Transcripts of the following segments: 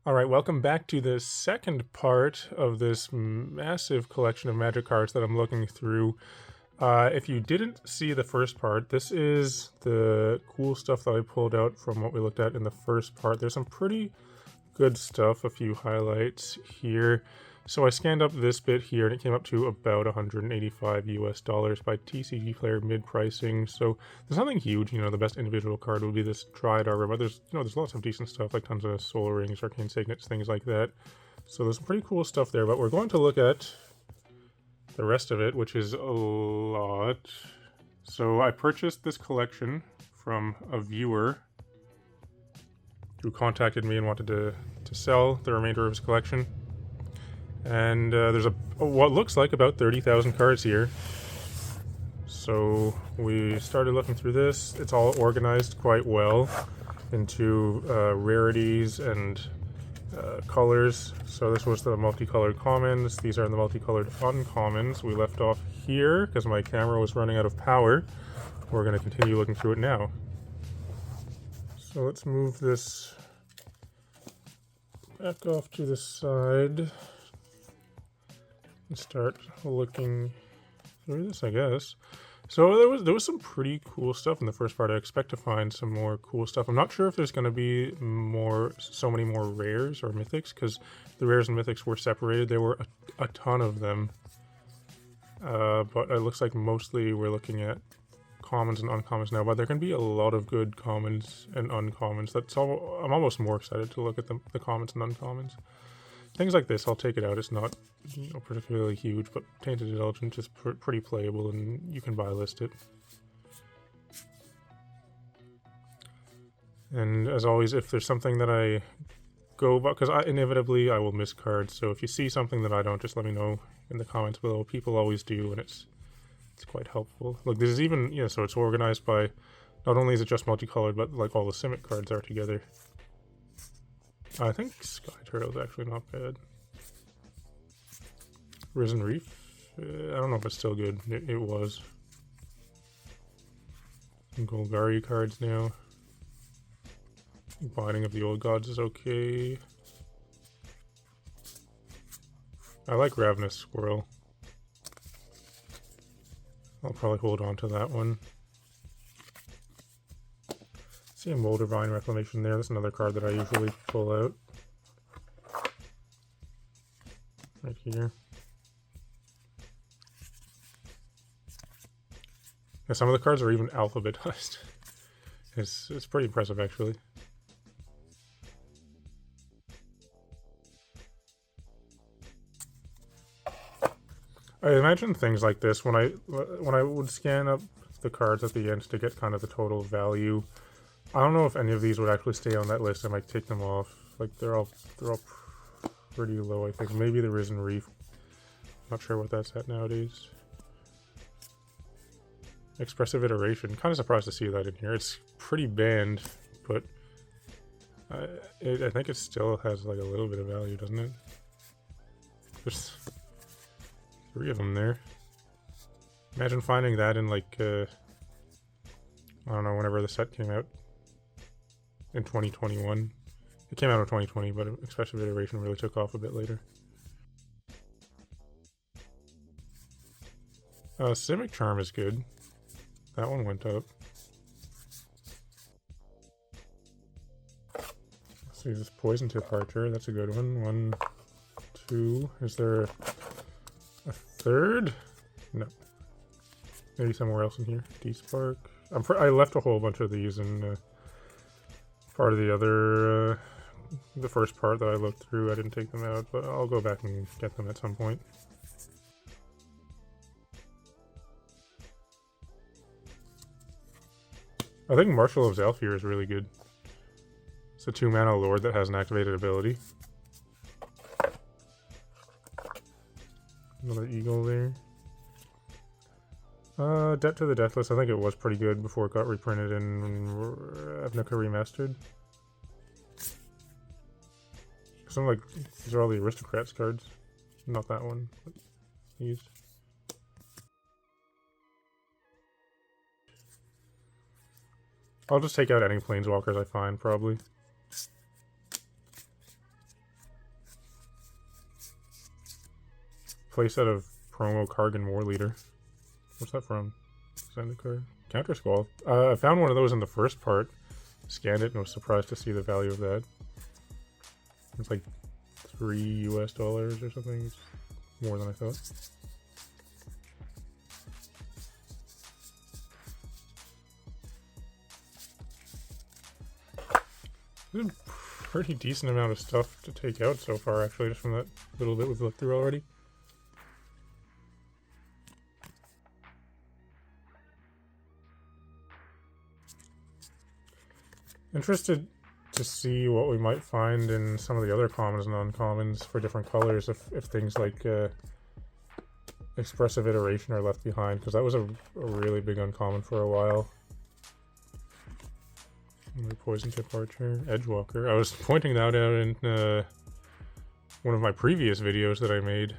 Alright, welcome back to the second part of this massive collection of Magic cards that I'm looking through. If you didn't see the first part, this is the cool stuff that I pulled out from what we looked at in the first part. There's some pretty good stuff, a few highlights here. So I scanned up this bit here and it came up to about 185 US dollars by TCG Player mid-pricing. So there's nothing huge, the best individual card would be this Dryad Arbor, but there's lots of decent stuff like tons of Solar Rings, Arcane Signets, things like that. So there's some pretty cool stuff there, but we're going to look at the rest of it, which is a lot. So I purchased this collection from a viewer who contacted me and wanted to sell the remainder of his collection. And there's what looks like about 30,000 cards here. So we started looking through this. It's all organized quite well into rarities and colors. So this was the multicolored commons. These are the multicolored uncommons. We left off here because my camera was running out of power. We're going to continue looking through it now. So let's move this back off to the side and start looking through this, I guess. So there was some pretty cool stuff in the first part. I expect to find some more cool stuff. I'm not sure if there's going to be so many more rares or mythics, because the rares and mythics were separated. There were a ton of them, but it looks like mostly we're looking at commons and uncommons now. But there can be a lot of good commons and uncommons. I'm almost more excited to look at the commons and uncommons. Things like this, I'll take it out. It's not particularly huge, but Tainted Indulgence is pretty playable, and you can buy list it. And as always, if there's something that I go about, because inevitably I will miss cards, so if you see something that I don't, just let me know in the comments below. People always do, and it's quite helpful. Look, this is even, so it's organized by, not only is it just multicolored, but like all the Simic cards are together. I think Sky Turtle is actually not bad. Risen Reef? I don't know if it's still good. It was. Some Golgari cards now. Binding of the Old Gods is okay. I like Ravenous Squirrel. I'll probably hold on to that one. See a Moldervine Reclamation there. That's another card that I usually pull out. Right here. Yeah, some of the cards are even alphabetized. It's pretty impressive, actually. I imagine things like this when I would scan up the cards at the end to get kind of the total value. I don't know if any of these would actually stay on that list. I might take them off. Like they're all pretty low, I think. Maybe the Risen Reef. Not sure what that's at nowadays. Expressive Iteration. Kind of surprised to see that in here. It's pretty banned, but I think it still has like a little bit of value, doesn't it? There's 3 of them there. Imagine finding that in like, I don't know, whenever the set came out. In 2021. It came out in 2020, but Expressive Iteration really took off a bit later. Simic Charm is good. That one went up. Let's see, this Poison Tip Archer, that's a good one. 1, 2. Is there a third? No. Maybe somewhere else in here. D-Spark. I left a whole bunch of these in part of the other, the first part that I looked through. I didn't take them out, but I'll go back and get them at some point. I think Marshal of Zalfir is really good. It's a 2-mana lord that has an activated ability. Another eagle there. Debt to the Deathless, I think it was pretty good before it got reprinted in Ravnica Remastered. Some like, these are all the Aristocrats cards. Not that one, but these. I'll just take out any Planeswalkers I find, probably. playset of promo Kargan War Leader. What's that from? Zendikar? Counter Squall. I found one of those in the first part. Scanned it and was surprised to see the value of that. It's like $3 US or something. It's more than I thought. There's a pretty decent amount of stuff to take out so far, actually, just from that little bit we've looked through already. Interested to see what we might find in some of the other commons and uncommons for different colors, if things like expressive iteration are left behind, because that was a really big uncommon for a while. Poison Tip Archer, Edgewalker. I was pointing that out in one of my previous videos that I made.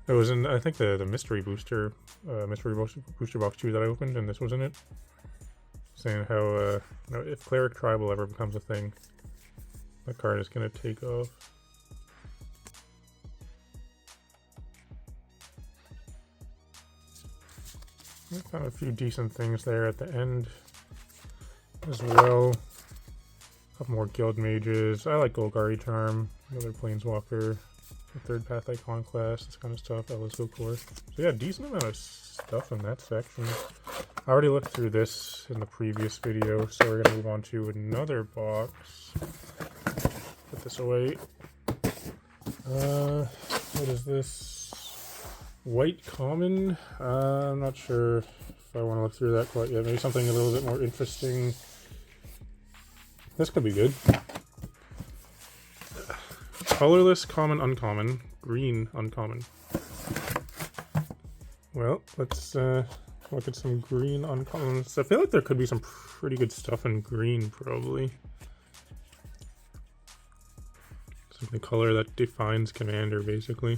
It was in, I think, the mystery booster box 2 that I opened, and this was in it. Saying how if Cleric Tribal ever becomes a thing, that card is going to take off. I found a few decent things there at the end as well. A couple more Guild Mages. I like Golgari Charm, another Planeswalker, the third Path Iconoclast, this kind of stuff, Ellis Core. So yeah, decent amount of stuff in that section. I already looked through this in the previous video, so we're going to move on to another box. Put this away. What is this? White Common? I'm not sure if I want to look through that quite yet. Maybe something a little bit more interesting. This could be good. Colorless, Common, Uncommon. Green, Uncommon. Well, let's look at some green uncommons. I feel like there could be some pretty good stuff in green, probably. Something color that defines Commander, basically.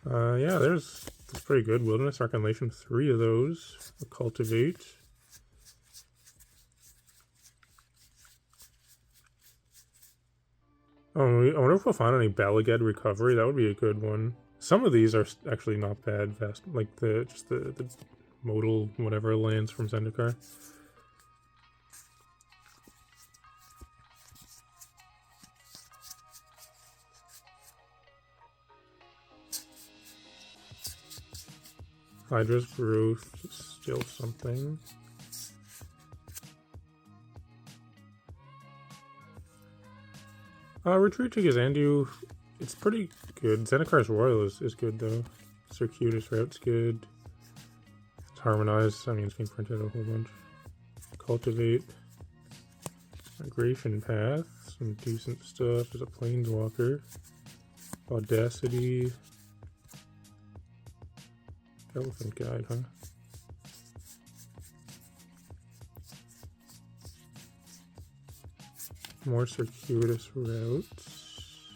Yeah, that's pretty good. Wilderness Reclamation, 3 of those. A Cultivate. Oh, I wonder if we'll find any Balagad Recovery. That would be a good one. Some of these are actually not bad. Fast, like just the modal whatever lands from Zendikar. Hydra's Growth, still something. Retreat to Gazandu, it's pretty good. Zendikar's Royal is good though. Circuitous Route's good. It's Harmonized, I mean it's being printed a whole bunch. Cultivate. Migration Path, some decent stuff. There's a Planeswalker. Audacity. Elephant Guide, huh? More Circuitous Routes.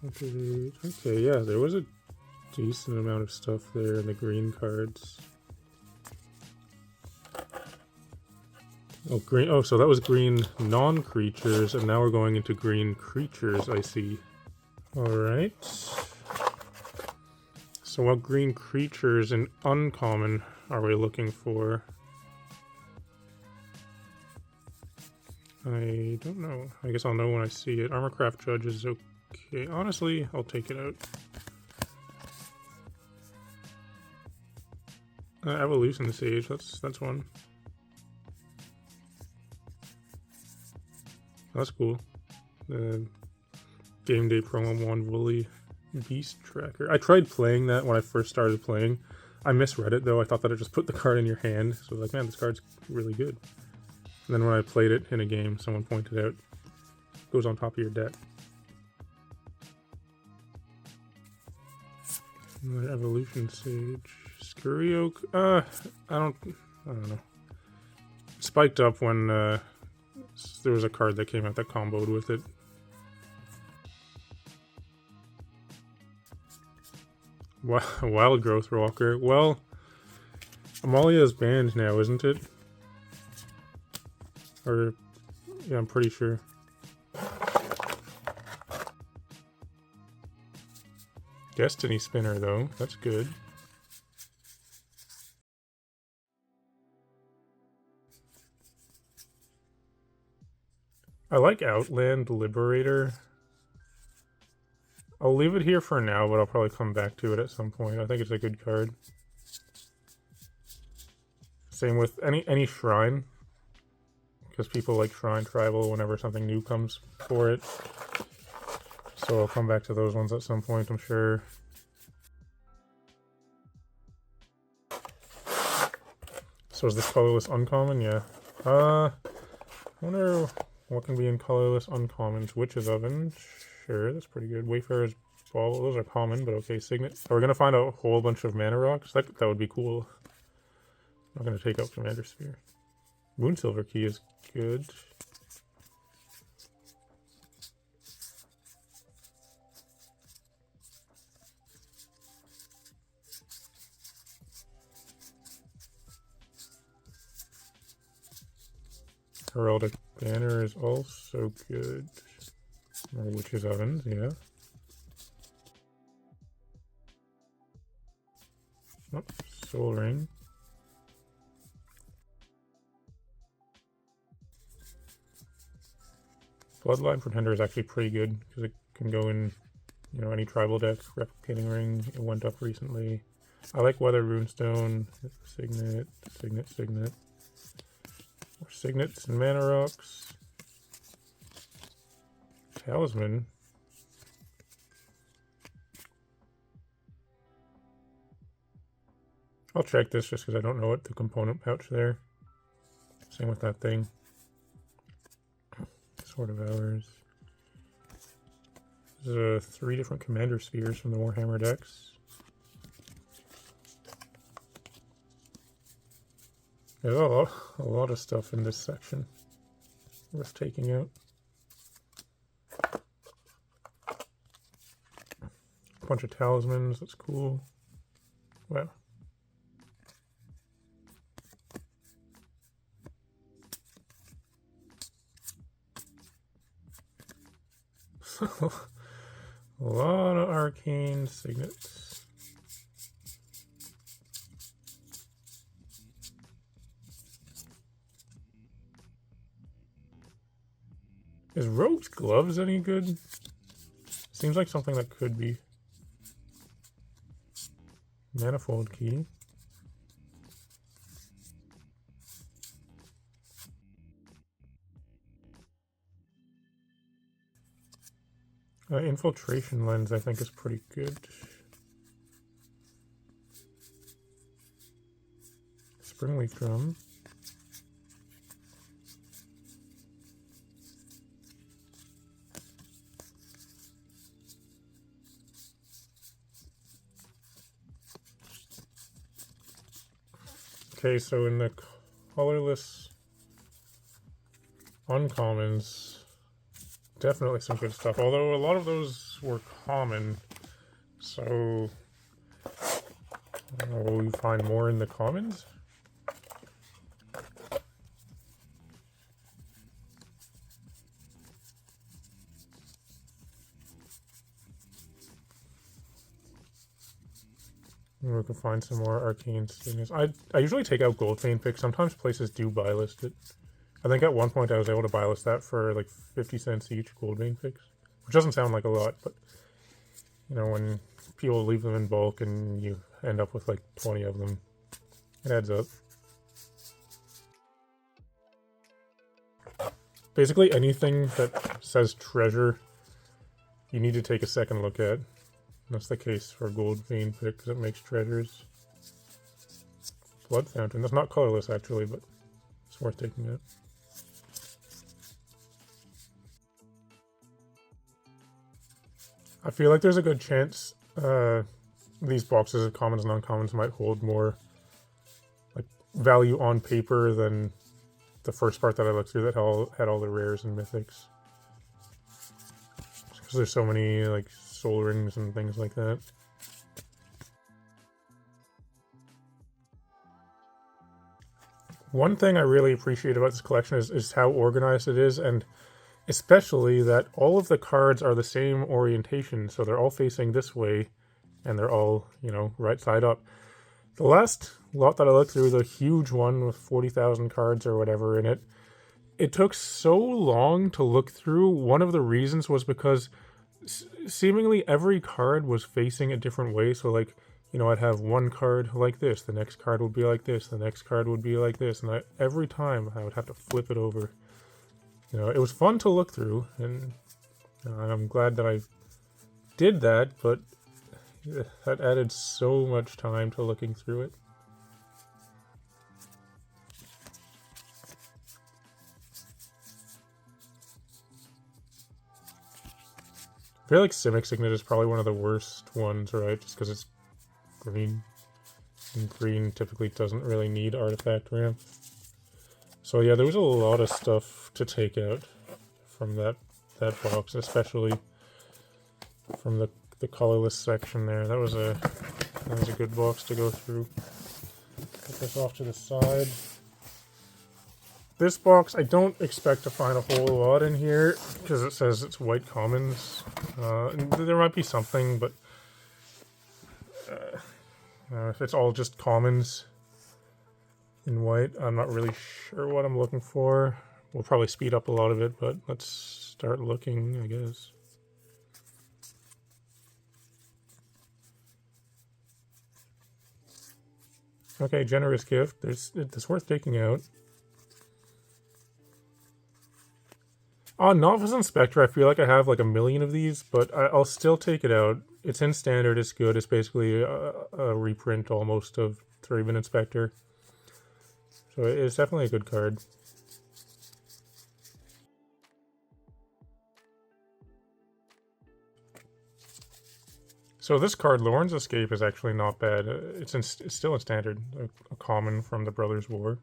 Okay, yeah, there was a decent amount of stuff there in the green cards. Oh, green. Oh, so that was green non-creatures, and now we're going into green creatures, I see. Alright. So what green creatures in uncommon are we looking for? I don't know. I guess I'll know when I see it. Armorcraft Judge is okay. Honestly, I'll take it out. Evolution Sage, that's one. That's cool. Game Day promo Wand Wooly Beast Tracker. I tried playing that when I first started playing. I misread it though. I thought that it just put the card in your hand. So I was like, man, this card's really good. And then when I played it in a game, someone pointed out, it goes on top of your deck. Another Evolution Sage. Scurry Oak. I don't know. Spiked up when there was a card that came out that comboed with it. Wild Growth Walker. Well, Amalia's banned now, isn't it? Or, yeah, I'm pretty sure. Destiny Spinner, though. That's good. I like Outland Liberator. I'll leave it here for now, but I'll probably come back to it at some point. I think it's a good card. Same with any Shrine. Because people like Shrine Tribal whenever something new comes for it. So I'll come back to those ones at some point, I'm sure. So is this colorless uncommon? Yeah. I wonder what can be in colorless uncommons. Witch's Oven. Sure, that's pretty good. Wayfarer's Ball. Those are common, but okay. Signet. Are we gonna find a whole bunch of mana rocks? That would be cool. I'm not gonna take out Commander Sphere. Moonsilver Key is good. Heraldic Banner is also good. More Witch's Ovens, yeah. Oh, Soul Ring. Bloodline Pretender is actually pretty good because it can go in, you know, any tribal deck. Replicating Ring, it went up recently. I like Weather Runestone, Signet, Signet, Signet. More Signets and Mana Rocks. Talisman. I'll check this just because I don't know what the component pouch there. Same with that thing. Sword of Hours. There's 3 different Commander Spheres from the Warhammer decks. There's a lot of stuff in this section worth taking out. A bunch of talismans, that's cool. Wow. A lot of arcane signets. Is Rogue's Gloves any good? Seems like something that could be. Manifold Key. Infiltration Lens, I think, is pretty good. Springleaf Drum. Okay, so in the colorless uncommons, definitely some good stuff, although a lot of those were common, so will we find more in the commons? Maybe we can find some more arcane signets. I usually take out Goldvein picks. Sometimes places do buy list it. I think at one point I was able to buy list that for like 50 cents each, Goldvein picks. Which doesn't sound like a lot, but you know, when people leave them in bulk and you end up with like 20 of them, it adds up. Basically anything that says treasure, you need to take a second look at. That's the case for Goldvein pick because it makes treasures. Blood Fountain. That's not colorless actually, but it's worth taking out. I feel like there's a good chance these boxes of commons and uncommons might hold more like value on paper than the first part that I looked through that had all the rares and mythics. Because there's so many like soul rings and things like that. One thing I really appreciate about this collection is how organized it is, and especially that all of the cards are the same orientation, so they're all facing this way, and they're all, you know, right side up. The last lot that I looked through, the huge one with 40,000 cards or whatever in it, it took so long to look through. One of the reasons was because seemingly every card was facing a different way. So, like, you know, I'd have one card like this, the next card would be like this, the next card would be like this, and every time I would have to flip it over. You know, it was fun to look through, and I'm glad that I did that, but that added so much time to looking through it. I feel like Simic Signet is probably one of the worst ones, right? Just because it's green. And green typically doesn't really need artifact ramp. So yeah, there was a lot of stuff to take out from that box, especially from the colorless section there. That was a good box to go through. Put this off to the side. This box, I don't expect to find a whole lot in here because it says it's white commons. There might be something, but if it's all just commons in white, I'm not really sure what I'm looking for. We'll probably speed up a lot of it, but let's start looking, I guess. Okay, generous gift. It's worth taking out. On Novice Inspector, I feel like I have like a million of these, but I'll still take it out. It's in standard, it's good. It's basically a reprint almost of Thraben Inspector. So it's definitely a good card. So this card, Lorne's Escape, is actually not bad. It's still in standard, a common from the Brothers' War.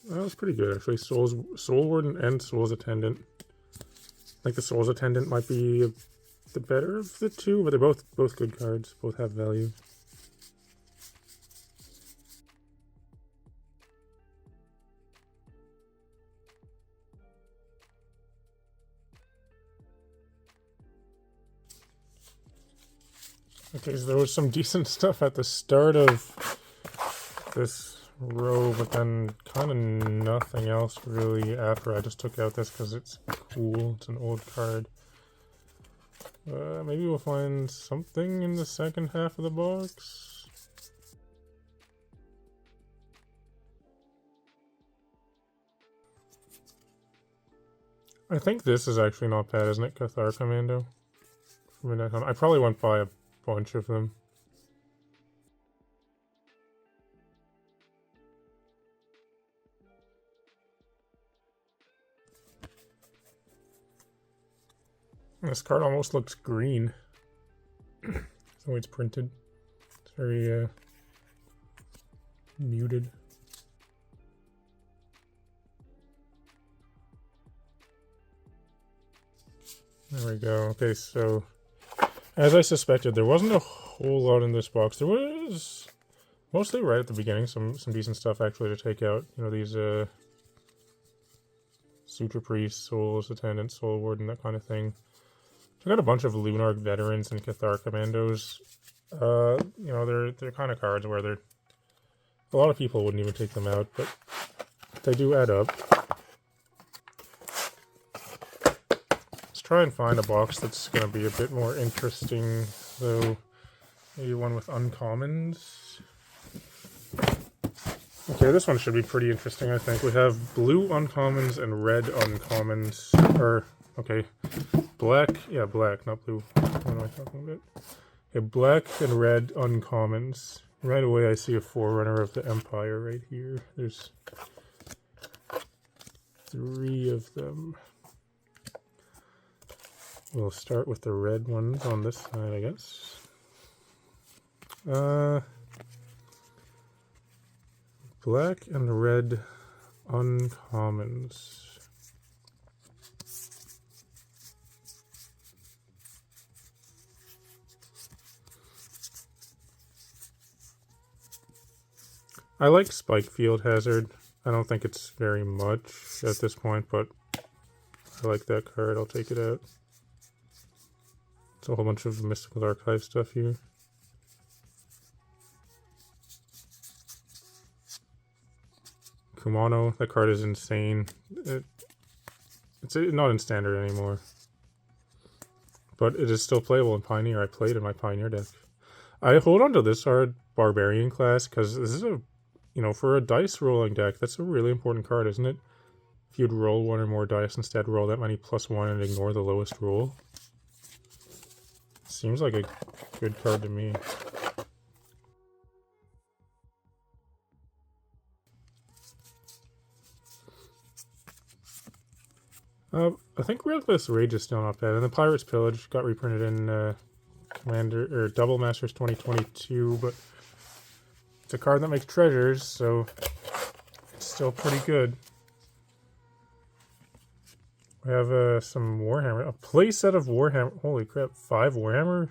That was pretty good, actually. Soul Warden and Soul's Attendant. I think the Soul's Attendant might be the better of the two, but they're both good cards. Both have value. Okay, so there was some decent stuff at the start of this row, but then kind of nothing else really after. I just took out this because it's cool. It's an old card. Maybe we'll find something in the second half of the box. I think this is actually not bad, isn't it? Cathar Commando. I probably went by a bunch of them. This card almost looks green. The way it's printed. It's very muted. There we go. Okay, so as I suspected, there wasn't a whole lot in this box. There was mostly right at the beginning some decent stuff actually to take out. You know, these Suture Priest, Soul's Attendant, Soul Warden, that kind of thing. So I got a bunch of Lunarch Veterans and Cathar Commandos. You know, they're kind of cards where a lot of people wouldn't even take them out, but they do add up. Let's try and find a box that's going to be a bit more interesting, though. Maybe one with uncommons. Okay, this one should be pretty interesting, I think. We have blue uncommons and red uncommons. Okay, black. Yeah, black, not blue. What am I talking about? Okay, black and red uncommons. Right away, I see a Forerunner of the Empire right here. There's 3 of them. We'll start with the red ones on this side, I guess. Black and red uncommons. I like Spike Field Hazard. I don't think it's very much at this point, but I like that card. I'll take it out. It's a whole bunch of Mystical Archive stuff here. Kumano, that card is insane. It's not in Standard anymore. But it is still playable in Pioneer. I played in my Pioneer deck. I hold on to this card, Barbarian class, because this is a, for a dice rolling deck, that's a really important card, isn't it? If you'd roll one or more dice, instead roll that many +1 and ignore the lowest roll. Seems like a good card to me. I think Reckless Rage is still not bad, and the Pirate's Pillage got reprinted in Double Masters 2022, but it's a card that makes treasures, so it's still pretty good. We have some Warhammer, a play set of Warhammer. Holy crap, 5 Warhammer?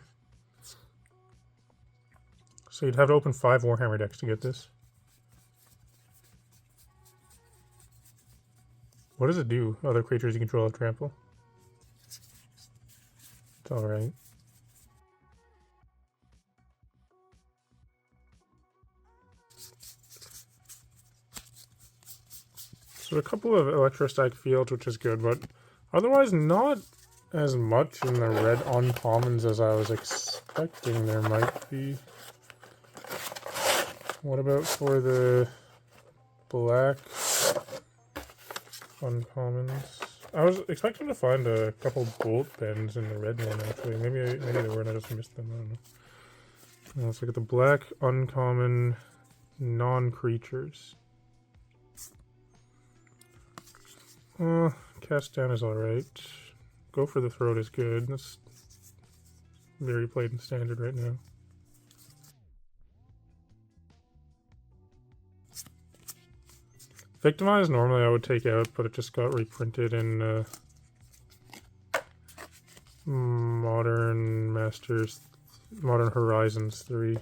So you'd have to open 5 Warhammer decks to get this. What does it do? Other creatures you control have trample. It's alright. So a couple of Electrostatic Fields, which is good, but otherwise not as much in the red uncommons as I was expecting there might be. What about for the black uncommons? I was expecting to find a couple bolt bends in the red one, actually. Maybe there were and I just missed them. I don't know. Let's look at the black uncommon non-creatures. Cast Down is alright. Go for the Throat is good. That's very played in Standard right now. Victimize normally I would take out, but it just got reprinted in Modern Horizons 3.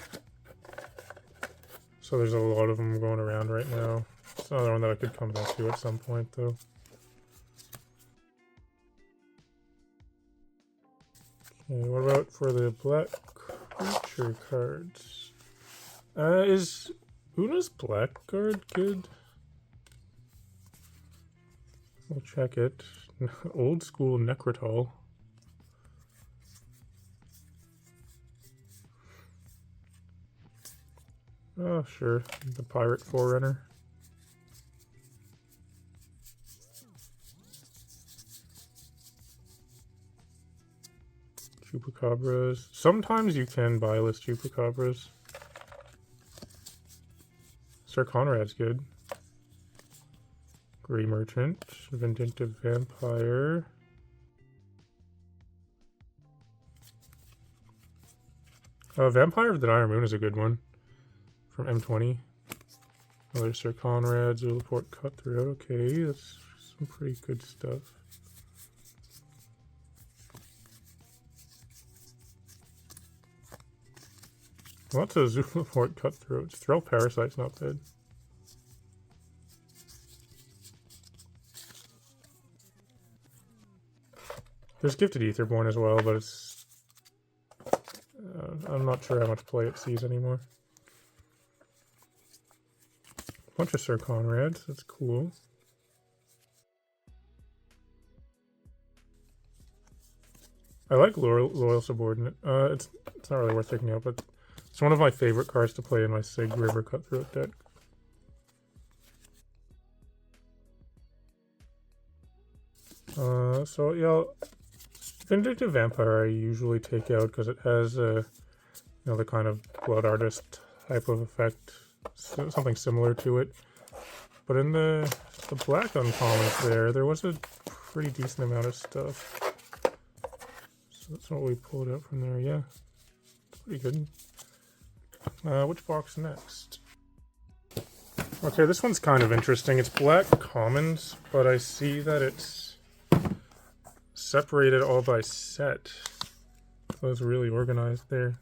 So there's a lot of them going around right now. It's another one that I could come back to at some point, though. Okay, what about for the black creature cards? Is Una's black card good? We'll check it. Old school Necrotol. Oh, sure. The Pirate Forerunner. Chupacabras. Sometimes you can buy list Chupacabras. Sir Conrad's good. Grey Merchant, Vindictive Vampire. Vampire of the Dire Moon is a good one. From M20. Another Sir Conrad, Zulaport Cutthroat. Okay, that's some pretty good stuff. Lots of Zulaport Cutthroats. Thrall Parasite's not bad. There's Gifted Aetherborn as well, but it's... I'm not sure how much play it sees anymore. Bunch of Sir Conrads, that's cool. I like Loyal Subordinate. It's not really worth picking up, but it's one of my favorite cards to play in my Sig River Cutthroat deck. So yeah, Vindictive Vampire I usually take out because it has the kind of Blood Artist type of effect, something similar to it. But in the black uncommons there was a pretty decent amount of stuff. So that's what we pulled out from there. Yeah, it's pretty good. Which box next? Okay, this one's kind of interesting. It's black commons, but I see that it's separated all by set. So it's really organized there.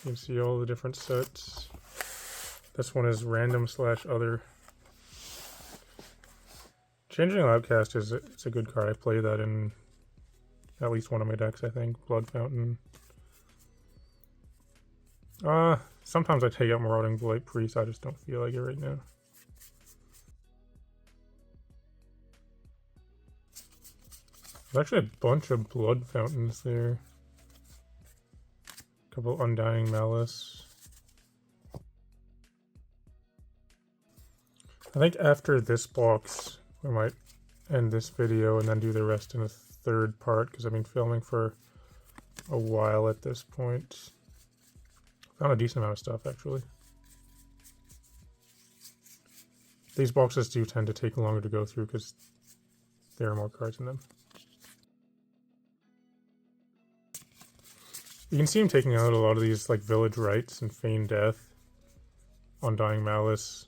You can see all the different sets. This one is random / other. Changing Outcast is it's a good card. I play that in at least one of my decks, I think. Blood Fountain. Sometimes I take out Marauding Blight Priest. I just don't feel like it right now. There's actually a bunch of Blood Fountains there. A couple Undying Malice. I think after this box, we might end this video and then do the rest in a third part, because I've been filming for a while at this point. Found a decent amount of stuff, actually. These boxes do tend to take longer to go through because there are more cards in them. You can see him taking out a lot of these, like Village Rites and Feign Death, Undying Malice.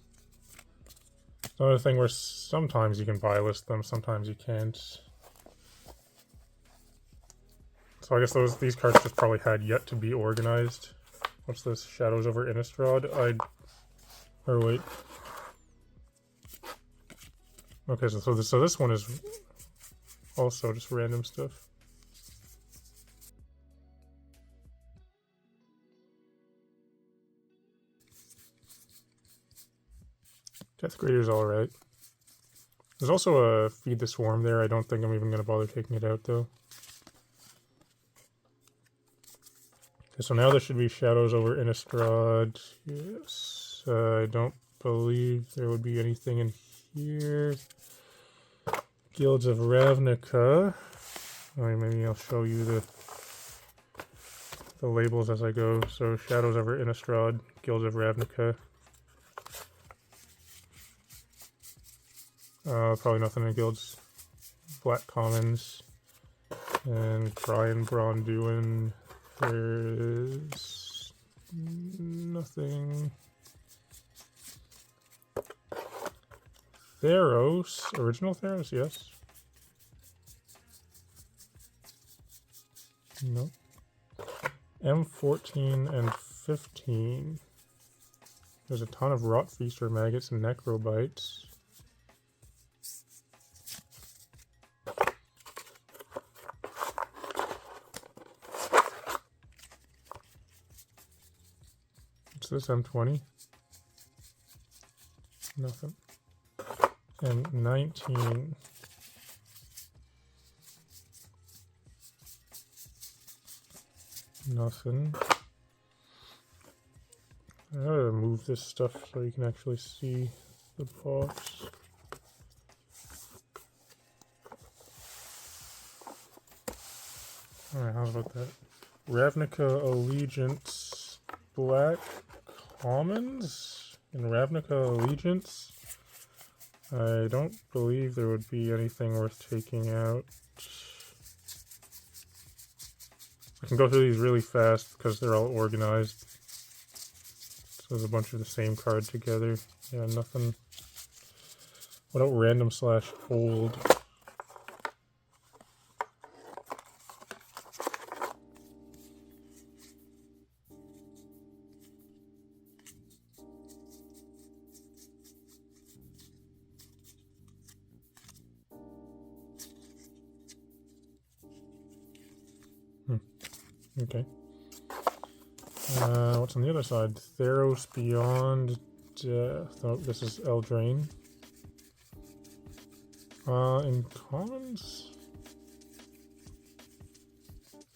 Another thing where sometimes you can buy list them, sometimes you can't. So I guess these cards just probably had yet to be organized. What's this? Shadows over Innistrad? Or wait. Okay, so this one is also just random stuff. Death Grader's alright. There's also a Feed the Swarm there. I don't think I'm even going to bother taking it out, though. Okay, so now there should be Shadows over Innistrad. Yes. I don't believe there would be anything in here. Guilds of Ravnica. Maybe I'll show you the labels as I go. So Shadows over Innistrad, Guilds of Ravnica. Probably nothing in Guilds. Black Commons. And Brian Bronduin. There's nothing. Theros. Original Theros, yes. Nope. M14 and 15. There's a ton of Rot Feaster Maggots and Necrobites. What's this, M20? Nothing. M19. Nothing. I gotta move this stuff so you can actually see the box. Alright, how about that? Ravnica Allegiance Black Commons? In Ravnica Allegiance? I don't believe there would be anything worth taking out. I can go through these really fast because they're all organized. So there's a bunch of the same card together. Yeah, nothing. What about random / old? Okay. What's on the other side? Theros Beyond Death. Oh, this is Eldraine. In commons?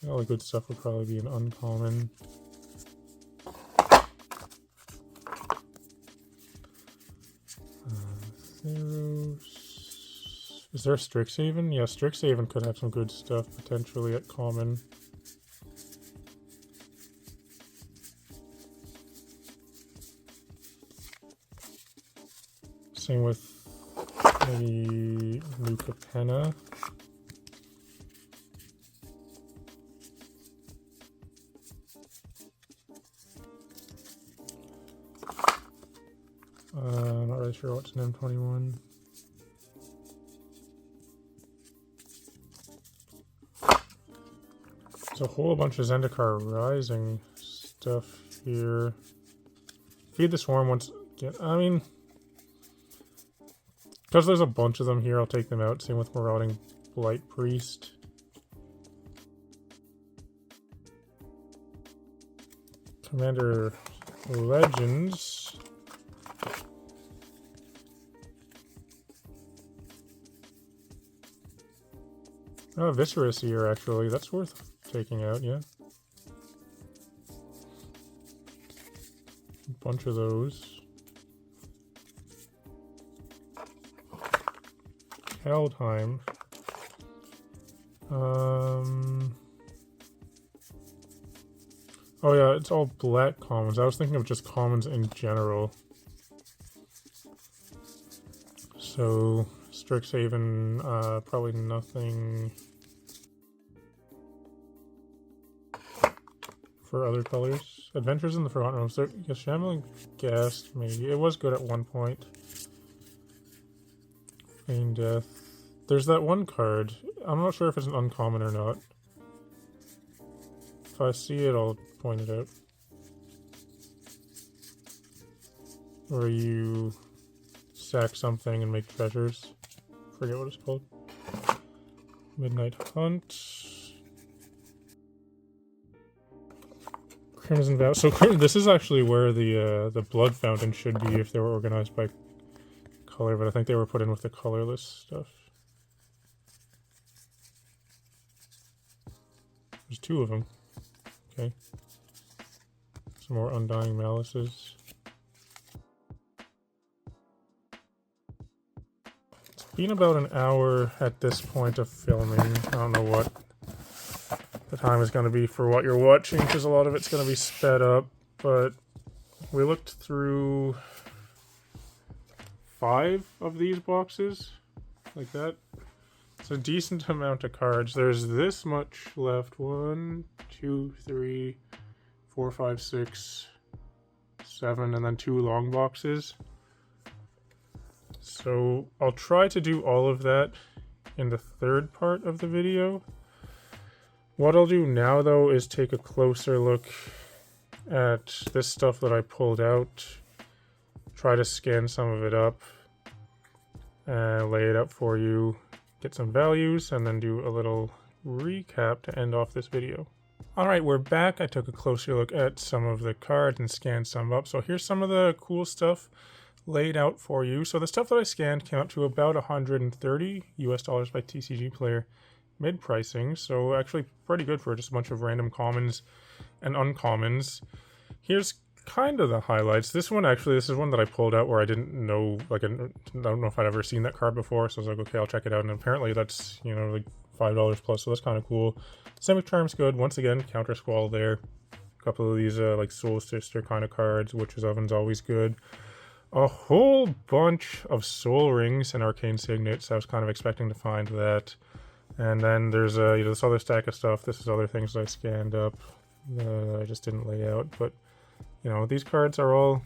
All the good stuff would probably be an uncommon. Theros. Is there a Strixhaven? Yeah, Strixhaven could have some good stuff potentially at common. Same with maybe Luca Penna. Not really sure what's in M21. There's a whole bunch of Zendikar Rising stuff here. Feed the Swarm once. Yeah, I mean, because there's a bunch of them here, I'll take them out. Same with Marauding Blight Priest. Commander Legends. Oh, Viscerous here, actually. That's worth taking out, yeah. A bunch of those. Kaldheim. Oh yeah, it's all black commons. I was thinking of just commons in general. So, Strixhaven, probably nothing for other colors. Adventures in the Forgotten Realms. Yeah, Shambling Ghast, maybe. It was good at one point. Feign Death. There's that one card. I'm not sure if it's an uncommon or not. If I see it, I'll point it out. Where you sack something and make treasures. Forget what it's called. Midnight Hunt. Crimson Vow. So this is actually where the Blood Fountain should be if they were organized by color, but I think they were put in with the colorless stuff. There's two of them. Okay. Some more Undying Malices. It's been about an hour at this point of filming. I don't know what the time is going to be for what you're watching, because a lot of it's going to be sped up, but we looked through 5 of these boxes, like that. It's a decent amount of cards. There's this much left. 1, 2, 3, 4, 5, 6, 7, and then 2 long boxes. So I'll try to do all of that in the third part of the video. What I'll do now, though, is take a closer look at this stuff that I pulled out, try to scan some of it up, and lay it out for you, get some values, and then do a little recap to end off this video. Alright, we're back. I took a closer look at some of the cards and scanned some up. So here's some of the cool stuff laid out for you. So the stuff that I scanned came up to about $130 US by TCG Player mid-pricing, so actually pretty good for just a bunch of random commons and uncommons. Here's kind of the highlights. This is one that I pulled out where I didn't know, like, I don't know if I'd ever seen that card before, so I was like, okay, I'll check it out, and apparently that's, you know, like $5 plus, so that's kind of cool. Simic Charm's good. Once again, Counter Squall there. A couple of these, like, Soul Sister kind of cards. Witch's Oven's always good. A whole bunch of Soul Rings and Arcane Signets. I was kind of expecting to find that. And then there's you know, this other stack of stuff. This is other things that I scanned up. I just didn't lay out, but you know, these cards are all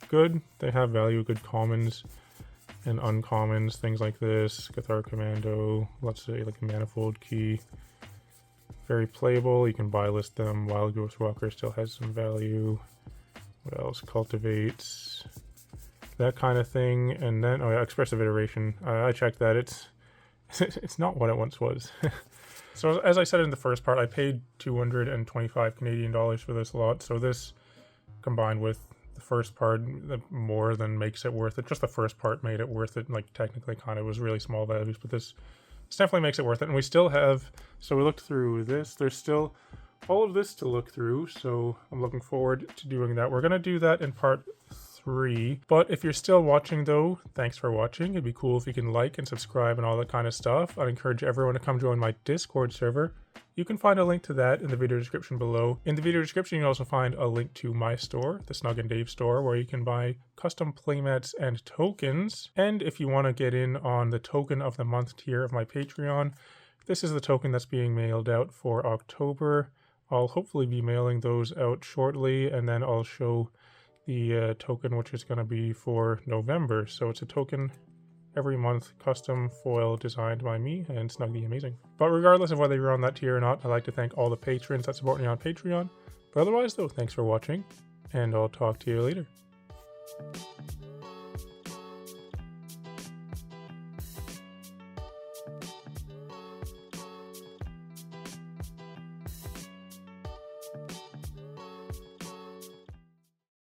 good. They have value, good commons and uncommons, things like this. Cathar Commando, let's say like a Manifold Key. Very playable. You can buy list them. Wild Ghost Walker still has some value. What else? Cultivates, that kind of thing. And then, oh yeah, Expressive Iteration. I checked that. It's not what it once was. So as I said in the first part, I paid 225 Canadian dollars for this lot. So this, combined with the first part, more than makes it worth it. Just the first part made it worth it. Like, technically kind of was really small values, but this definitely makes it worth it. And we still have, so we looked through this. There's still all of this to look through. So I'm looking forward to doing that. We're going to do that in part 3. But if you're still watching, though, thanks for watching. It'd be cool if you can like and subscribe and all that kind of stuff. I'd encourage everyone to come join my Discord server. You can find a link to that in the video description below. In the video description, you can also find a link to my store, the Snug and Dave store, where you can buy custom playmats and tokens. And if you want to get in on the token of the month tier of my Patreon, this is the token that's being mailed out for October. I'll hopefully be mailing those out shortly, and then I'll show the token which is going to be for November. So it's a token every month, custom foil designed by me, and Snug the Amazing. But regardless of whether you're on that tier or not, I'd like to thank all the patrons that support me on Patreon. But otherwise, though, thanks for watching, and I'll talk to you later.